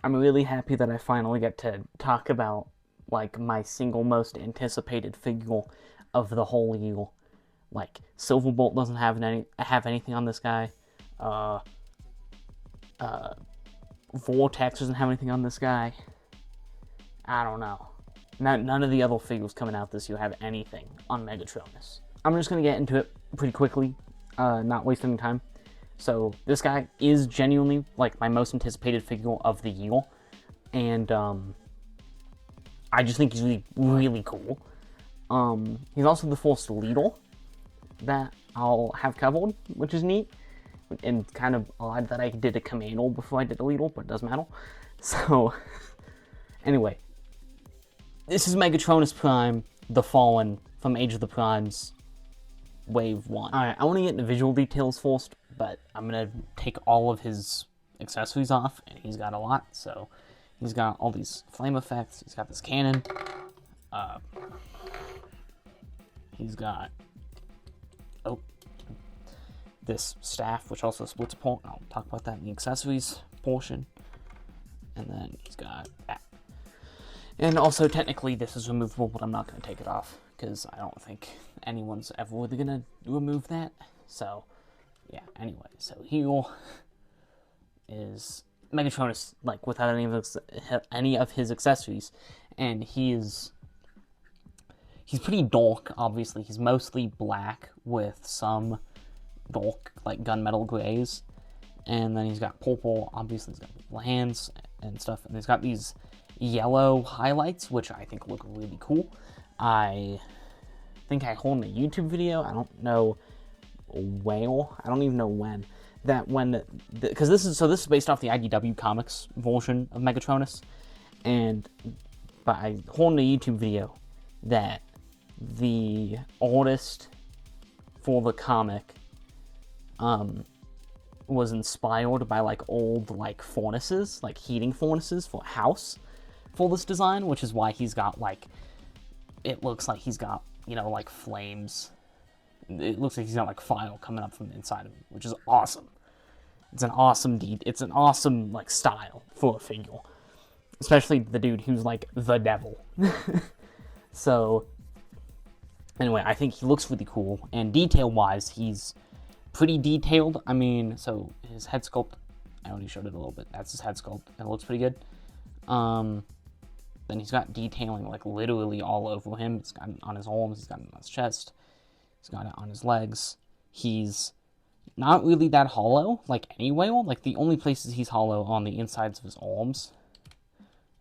I'm really happy that I finally get to talk about like my single most anticipated figure of the whole year. Like Silverbolt doesn't have anything on this guy. Uh, Vortex doesn't have anything on this guy. I don't know. None of the other figures coming out this year have anything on Megatronus. I'm just gonna get into it pretty quickly, not wasting time. So this guy is genuinely like my most anticipated figure of the year, and I just think he's really, really cool. He's also the first leader that I'll have covered, which is neat, and kind of odd that I did a commando before I did a leader, but it doesn't matter. So, anyway, this is Megatronus Prime, the Fallen from Age of the Primes, Wave 1. Alright, I want to get into visual details first, but I'm going to take all of his accessories off, and he's got a lot, so he's got all these flame effects, he's got this cannon, he's got, this staff, which also splits apart. I'll talk about that in the accessories portion. And then he's got that. And also, technically, this is removable, but I'm not going to take it off, because I don't think anyone's ever really going to remove that. So, yeah, anyway. So here is Megatronus, like, without any of his accessories. And he's pretty dark, obviously. He's mostly black with some dark, like, gunmetal grays. And then he's got purple, obviously he's got little hands and stuff. And he's got these yellow highlights, which I think look really cool. I think I heard in a YouTube video, I don't know where, I don't even know when, that when, because this is based off the IDW Comics version of Megatronus. But I heard in a YouTube video that the artist for the comic was inspired by like old like furnaces, like heating furnaces for a house for this design, which is why he's got like, it looks like he's got, you know, like flames. It looks like he's got like fire coming up from the inside of him, which is awesome. It's an awesome like style for a figure, especially the dude who's like the devil. So anyway, I think he looks really cool, and detail wise he's pretty detailed. I mean, so his head sculpt, I already showed it a little bit. That's his head sculpt, and it looks pretty good. Then he's got detailing like literally all over him. He's got it on his arms, he's got it on his chest, he's got it on his legs. He's not really that hollow, like anywhere. Like the only places he's hollow on the insides of his arms,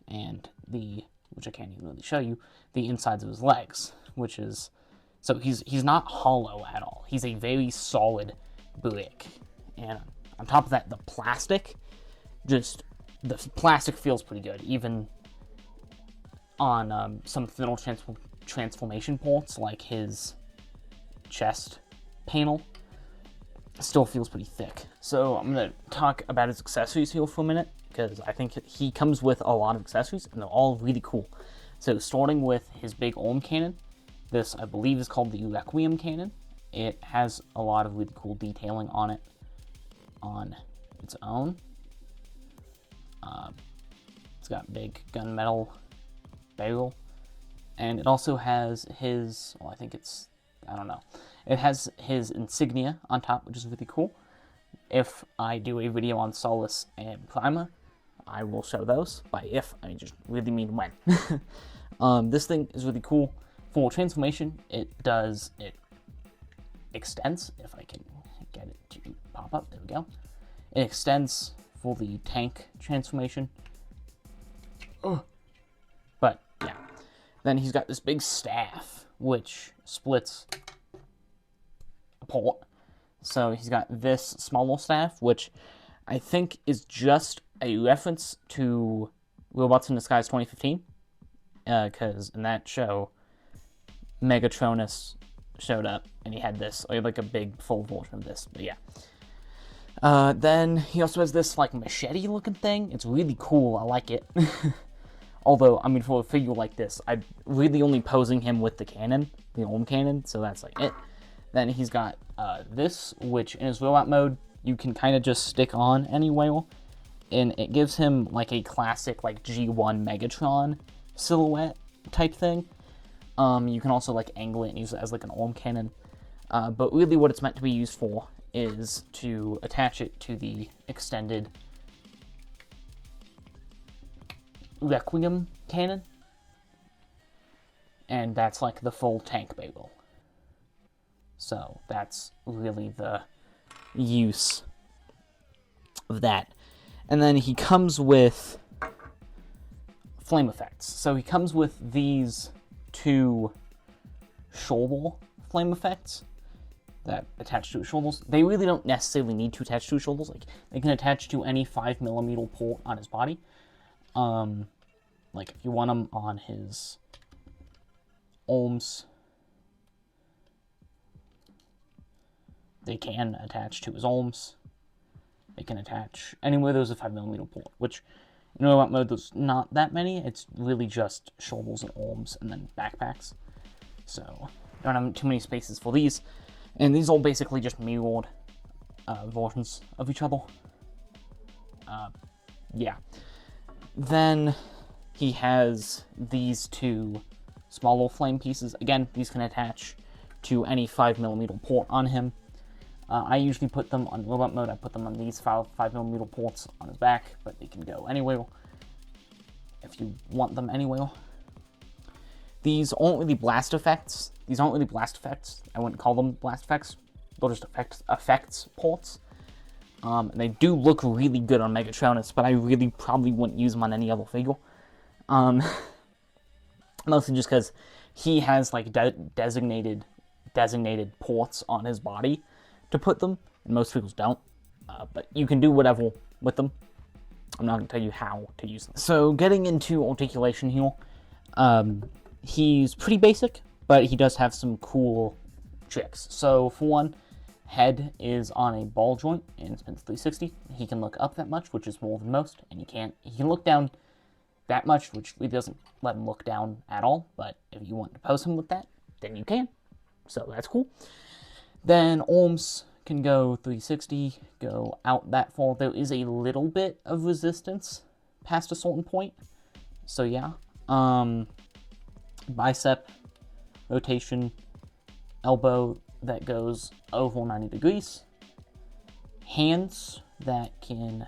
and which I can't even really show you, the insides of his legs, which is, so he's not hollow at all. He's a very solid brick. And on top of that, the plastic feels pretty good. Even on some thinner transformation parts, like his chest panel, still feels pretty thick. So I'm going to talk about his accessories here for a minute, because I think he comes with a lot of accessories, and they're all really cool. So starting with his big arm cannon, this, I believe, is called the Requiem cannon. It has a lot of really cool detailing on it on its own. It's got big gunmetal barrel. And it also has his, well, I think it's, I don't know. It has his insignia on top, which is really cool. If I do a video on Solus and Prima, I will show those. By if, I just really mean when. This thing is really cool. For transformation, it extends, if I can get it to pop up, there we go. It extends for the tank transformation. But, yeah. Then he's got this big staff, which splits apart. So he's got this smaller staff, which I think is just a reference to Robots in Disguise 2015. Because in that show, Megatronus showed up, and he had this, like a big full version of this, but yeah. Then he also has this, like, machete-looking thing. It's really cool, I like it. Although, I mean, for a figure like this, I'm really only posing him with the cannon, the arm cannon, so that's, like, it. Then he's got this, which in his robot mode, you can kind of just stick on anywhere. and it gives him like a classic like G1 Megatron silhouette type thing. You can also like angle it and use it as like an arm cannon. But really what it's meant to be used for is to attach it to the extended Requiem cannon. And that's like the full tank barrel. So that's really the use of that. And then he comes with flame effects. So he comes with these two shoulder flame effects that attach to his shoulders. They really don't necessarily need to attach to his shoulders. Like, they can attach to any 5mm port on his body. Like, if you want them on his arms, they can attach to his arms. They can attach anywhere there's a 5mm port, which, in robot mode, there's not that many. It's really just shoulders and arms and then backpacks. So, don't have too many spaces for these. And these are basically just mirrored versions of each other. Yeah. Then he has these two smaller flame pieces. Again, these can attach to any 5mm port on him. I usually put them on robot mode. I put them on these 5mm ports on his back, but they can go anywhere if you want them anywhere. These aren't really blast effects. I wouldn't call them blast effects. They're just effects ports. And they do look really good on Megatronus, but I really probably wouldn't use them on any other figure. Mostly just because he has like designated ports on his body to put them, and most figures don't. But you can do whatever with them. I'm not going to tell you how to use them. So getting into articulation here, he's pretty basic, but he does have some cool tricks. So for one, head is on a ball joint and spins 360. He can look up that much, which is more than most, and he can look down that much, which really doesn't let him look down at all. But if you want to pose him with that, then you can. So that's cool. Then arms can go 360, go out that far. There is a little bit of resistance past a certain point. So yeah. Bicep rotation, elbow that goes over 90 degrees. Hands that can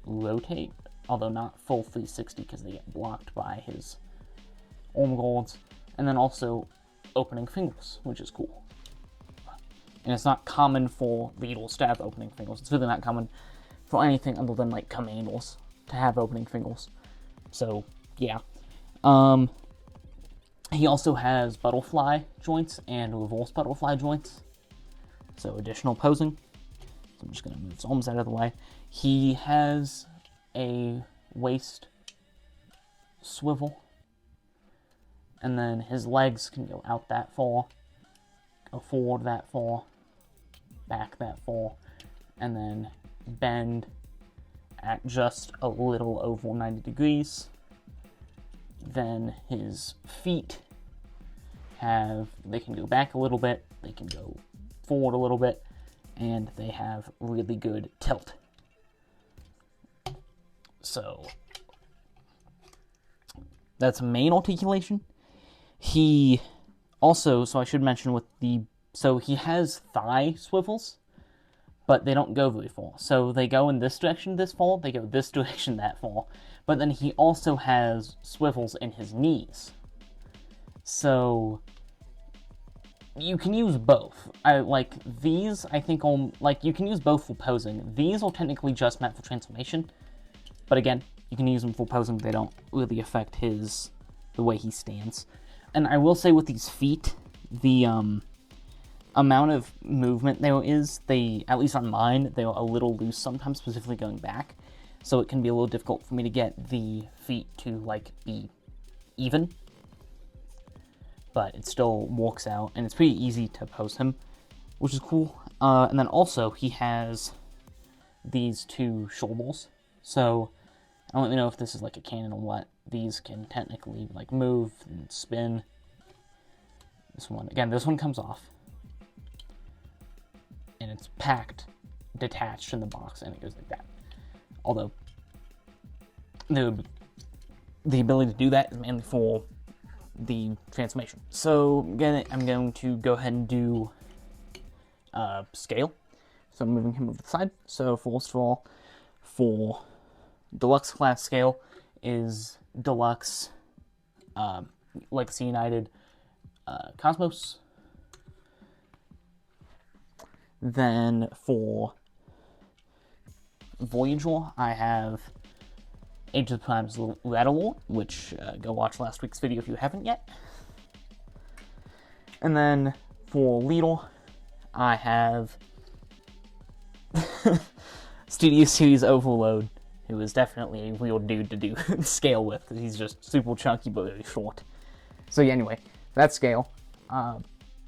rotate, although not full 360 because they get blocked by his arm guards. And then also opening fingers, which is cool. And it's not common for lead stab opening fingers. It's really not common for anything other than like commandos to have opening fingers. So yeah. He also has butterfly joints and reverse butterfly joints. So additional posing. So I'm just gonna move his arms out of the way. He has a waist swivel. And then his legs can go out that far, go forward that far, back that far, and then bend at just a little over 90 degrees. Then his feet they can go back a little bit, they can go forward a little bit, and they have really good tilt. So that's main articulation. He also, so I should mention so he has thigh swivels, but they don't go very far. So they go in this direction this far, they go this direction that far. But then he also has swivels in his knees. So you can use both. These, I think, you can use both for posing. These are technically just meant for transformation. But again, you can use them for posing. They don't really affect the way he stands. And I will say with these feet, the amount of movement there is, at least on mine, they're a little loose sometimes, specifically going back. So it can be a little difficult for me to get the feet to, be even. But it still works out, and it's pretty easy to pose him, which is cool. And then also, he has these two shoulders. So, I don't really know if this is like a cannon or what. These can technically, move and spin. This one comes off. And it's packed, detached in the box, and it goes like that. Although, the ability to do that is mainly for the transformation. So I'm going to go ahead and do scale. So I'm moving him over the side. So first of all, for deluxe class scale is deluxe Legacy United Cosmos. Then for Voyager, I have Age of the Prime's Ladder, which go watch last week's video if you haven't yet. And then for Leader, I have Studio Series Overload, who is definitely a real dude to do scale with. He's just super chunky but very short. So yeah, anyway, that's scale.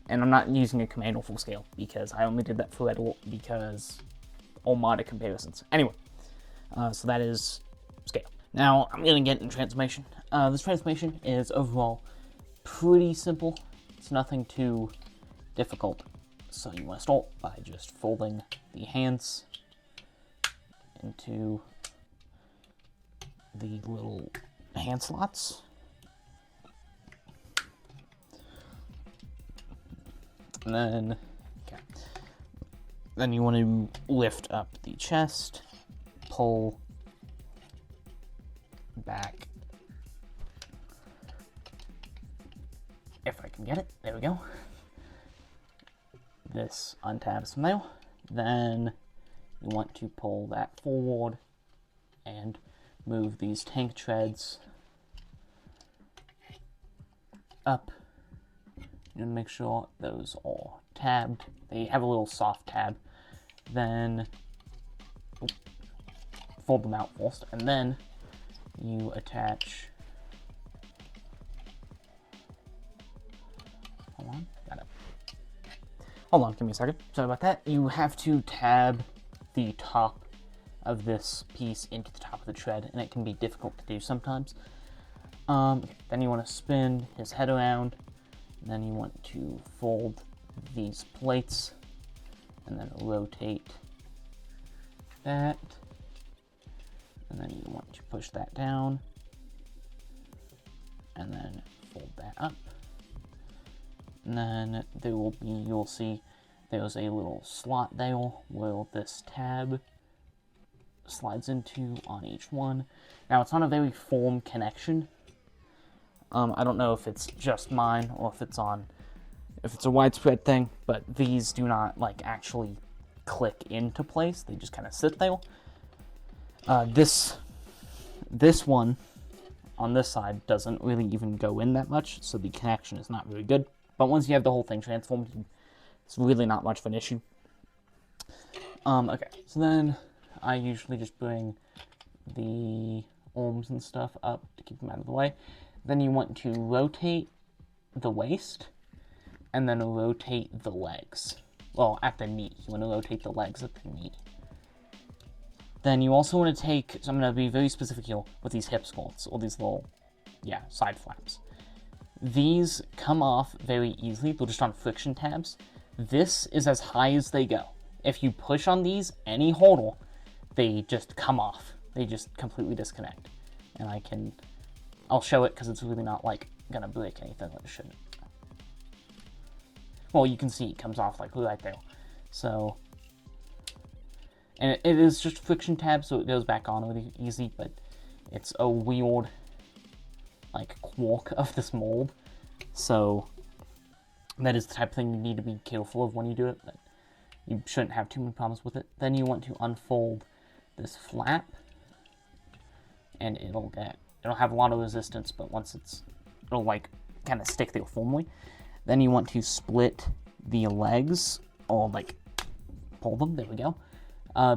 And I'm not using a Commander full scale because I only did that for Red Alert because all modded comparisons. Anyway, so that is scale. Now I'm gonna get in transformation. This transformation is overall pretty simple. It's nothing too difficult. So you want to start by just folding the hands into the little hand slots. And then you want to lift up the chest, pull back. If I can get it, there we go. This untabs from there. Then you want to pull that forward and move these tank treads up. And make sure those are tabbed. They have a little soft tab. Then fold them out first, and then you attach. Hold on, got it. Hold on, give me a second. Sorry about that. You have to tab the top of this piece into the top of the tread, and it can be difficult to do sometimes. Then you want to spin his head around. And then you want to fold these plates and then rotate that. And then you want to push that down and then fold that up. And then there will be, you'll see there's a little slot there where this tab slides into on each one. Now it's not a very firm connection. I don't know if it's just mine or if it's a widespread thing, but these do not like actually click into place. They just kind of sit there. This one on this side doesn't really even go in that much, so the connection is not very good. But once you have the whole thing transformed, it's really not much of an issue. Okay, so then I usually just bring the arms and stuff up to keep them out of the way. Then you want to rotate the waist, and then rotate the legs. Well, at the knee. You want to rotate the legs at the knee. Then you also want to take, so I'm going to be very specific here with these hip skirts, or these little, side flaps. These come off very easily, they're just on friction tabs. This is as high as they go. If you push on these any harder, they just come off. They just completely disconnect. And I'll show it because it's really not like gonna break anything that it shouldn't. Well, you can see it comes off like right there. So, and it is just friction tab, so it goes back on really easy, but it's a weird like quirk of this mold. So that is the type of thing you need to be careful of when you do it, but you shouldn't have too many problems with it. Then you want to unfold this flap, and it'll have a lot of resistance, but once it'll like kind of stick there firmly. Then you want to split the legs, or like pull them, there we go.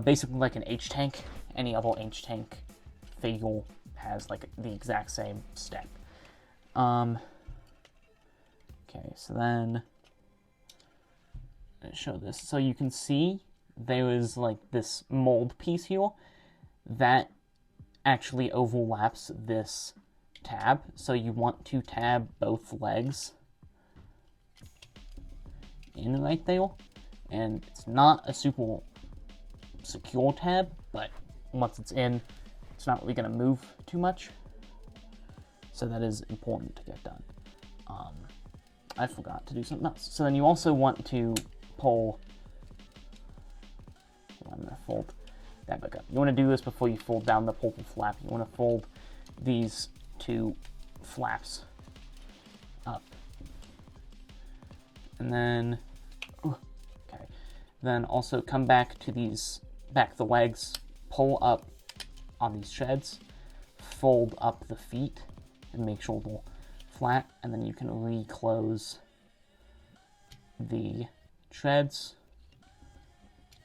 Basically like an H-tank. Any other H-tank figure has like the exact same step. Okay, so then I'll show this. So you can see there is like this mold piece here that actually overlaps this tab. So you want to tab both legs in right there. And it's not a super secure tab, but once it's in, it's not really going to move too much. So that is important to get done. I forgot to do something else. So then you also want to pull, I'm going to fold that back up. You want to do this before you fold down the purple flap. You want to fold these two flaps up. And then, okay, then also come back to these, back the legs, pull up on these treads, fold up the feet, and make sure they're flat, and then you can reclose the treads.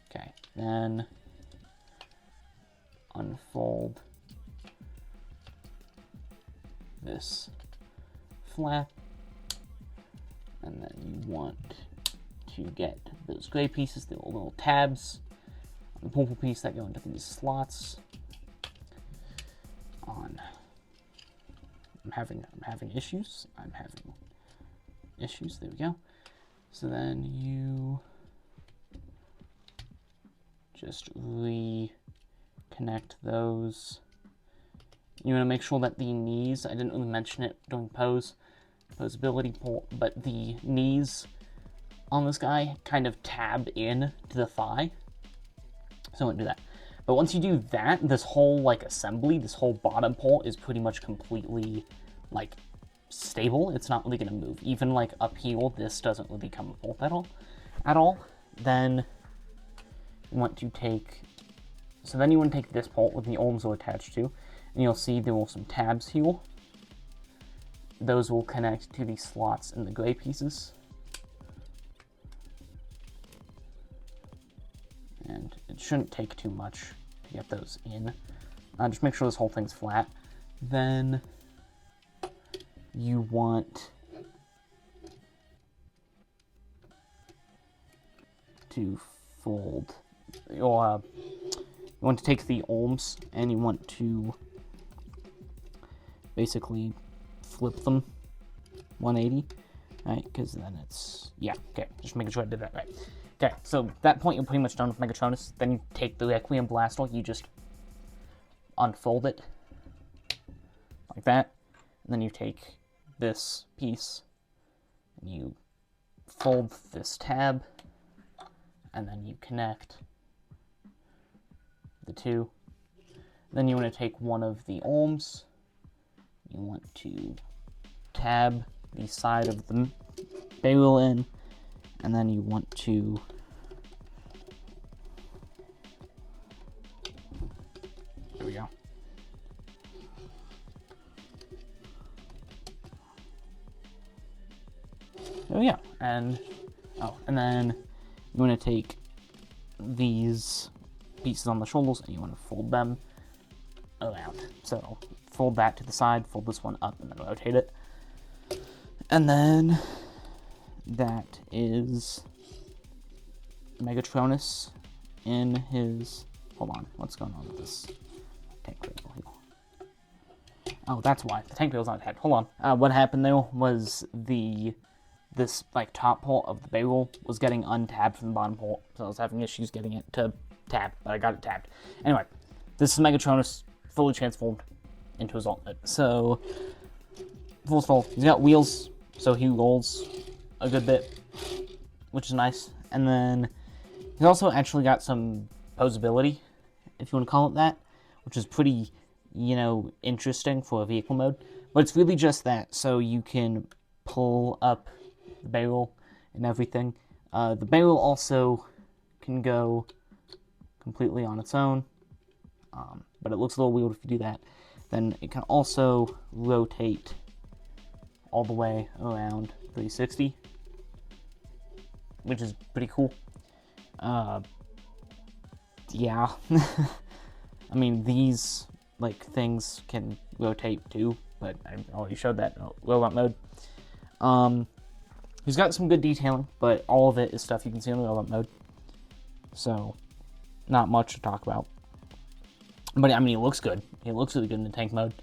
Okay, then unfold this flap, and then you want to get those gray pieces, the little tabs on the purple piece that go into these slots. On, I'm having issues. There we go. So then you just reconnect those. You want to make sure that the knees, I didn't really mention it during posability, but the knees on this guy kind of tab in to the thigh. So I won't do that. But once you do that, this whole like assembly, this whole bottom port is pretty much completely like stable. It's not really going to move. Even like up here, this doesn't really come apart at all. Then you want to take, so then you want to take this port with the arms are attached to, and you'll see there are some tabs here. Those will connect to the slots in the gray pieces. And it shouldn't take too much to get those in. Just make sure this whole thing's flat. Then you want to fold, or you want to take the arms and you want to basically flip them 180, right? Because then it's, yeah, okay, just making sure I did that right. Okay, so at that point you're pretty much done with Megatronus. Then you take the Requiem Blaster, you just unfold it like that, and then you take this piece and you fold this tab, and then you connect the two. Then you want to take one of the arms, you want to tab the side of the barrel in, and then you want to there we go. There we go. And then you want to take these pieces on the shoulders and you want to fold them around. So fold that to the side, fold this one up, and then rotate it. And then that is Megatronus in his, hold on, what's going on with this tank barrel here? Oh, that's why, the tank barrel's not attached. Hold on, what happened there was this like top port of the barrel was getting untabbed from the bottom port, so I was having issues getting it to tab, but I got it tabbed. Anyway, this is Megatronus fully transformed into his ultimate. So, first of all, he's got wheels, so he rolls a good bit, which is nice. And then he's also actually got some posability, if you want to call it that, which is pretty, you know, interesting for a vehicle mode. But it's really just that, so you can pull up the barrel and everything. The barrel also can go completely on its own, but it looks a little weird if you do that. Then it can also rotate all the way around 360, which is pretty cool. Yeah. I mean, these like things can rotate too, but I already showed that in robot mode. He's got some good detailing, but all of it is stuff you can see in the robot mode, so not much to talk about. But I mean, he looks good. He looks really good in the tank mode.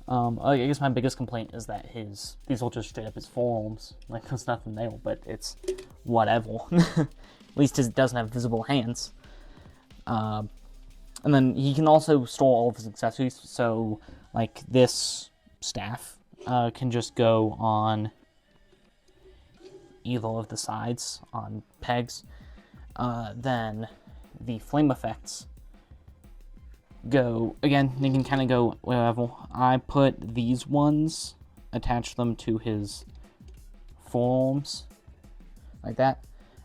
I guess my biggest complaint is that these will just straight up his forearms. Like, there's nothing there, but it's whatever. At least it doesn't have visible hands. And then he can also store all of his accessories. So, like, this staff can just go on either of the sides on pegs. Then the flame effects go, again, they can kind of go wherever. I put these ones, attach them to his forearms, like that,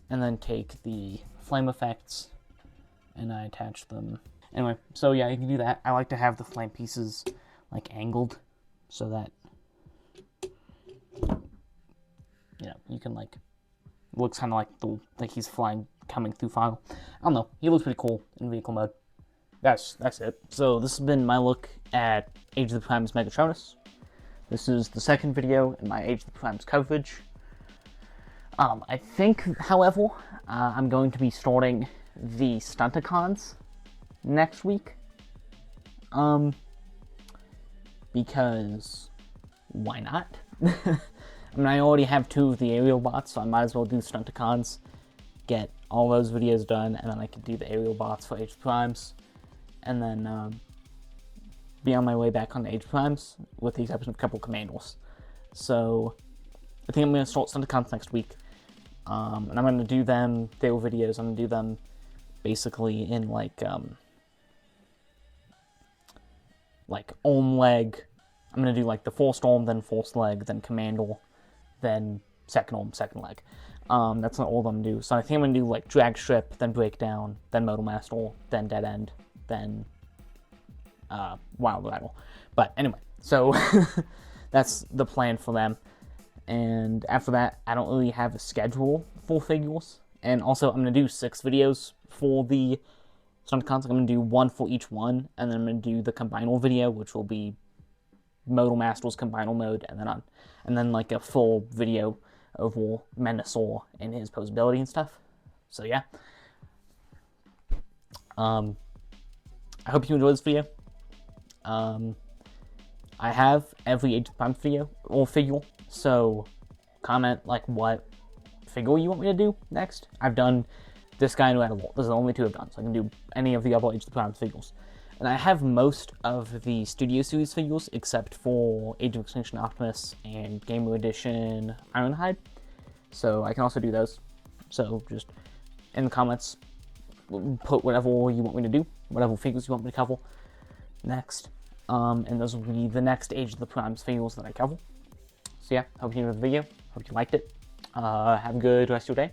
and then take the flame effects and I attach them. Anyway, so yeah, you can do that. I like to have the flame pieces like angled so that, you know, you can like, it looks kind of like he's flying, coming through fire. I don't know, he looks pretty cool in vehicle mode. That's it. So this has been my look at Age of the Primes Megatronus. This is the second video in my Age of the Primes coverage. I think, however, I'm going to be starting the Stunticons next week. Because why not? I mean, I already have 2 of the aerial bots, so I might as well do Stunticons, get all those videos done, and then I can do the aerial bots for Age of the Primes, and then be on my way back on the Age of Primes, with the exception of a couple commandos. So, I think I'm going to start Stunticons next week, and I'm going to do them, their videos, I'm going to do them basically in like arm leg. I'm going to do like the first arm, then first leg, then commando, then second arm, second leg. That's not all I'm going to do. So I think I'm going to do like drag strip, then breakdown, then modal master, then dead end, then wild battle. But anyway, so that's the plan for them. And after that, I don't really have a schedule for figures. And also, I'm going to do 6 videos for the Stunticons. I'm going to do 1 for each one, and then I'm going to do the combinal video, which will be Modal Master's combinal mode, and then like a full video over Menasor and his posability and stuff. So yeah. I hope you enjoyed this video. I have every Age of Primes video or figure, so comment like what figure you want me to do next. I've done this guy and Edible. Those are the only 2 I've done, so I can do any of the other Age of the Primes figures. And I have most of the Studio Series figures, except for Age of Extinction Optimus and Gamer Edition Ironhide. So I can also do those. So just in the comments, put whatever you want me to do, whatever figures you want me to cover next. And those will be the next Age of the Primes figures that I cover. So yeah, hope you enjoyed the video. Hope you liked it. Have a good rest of your day.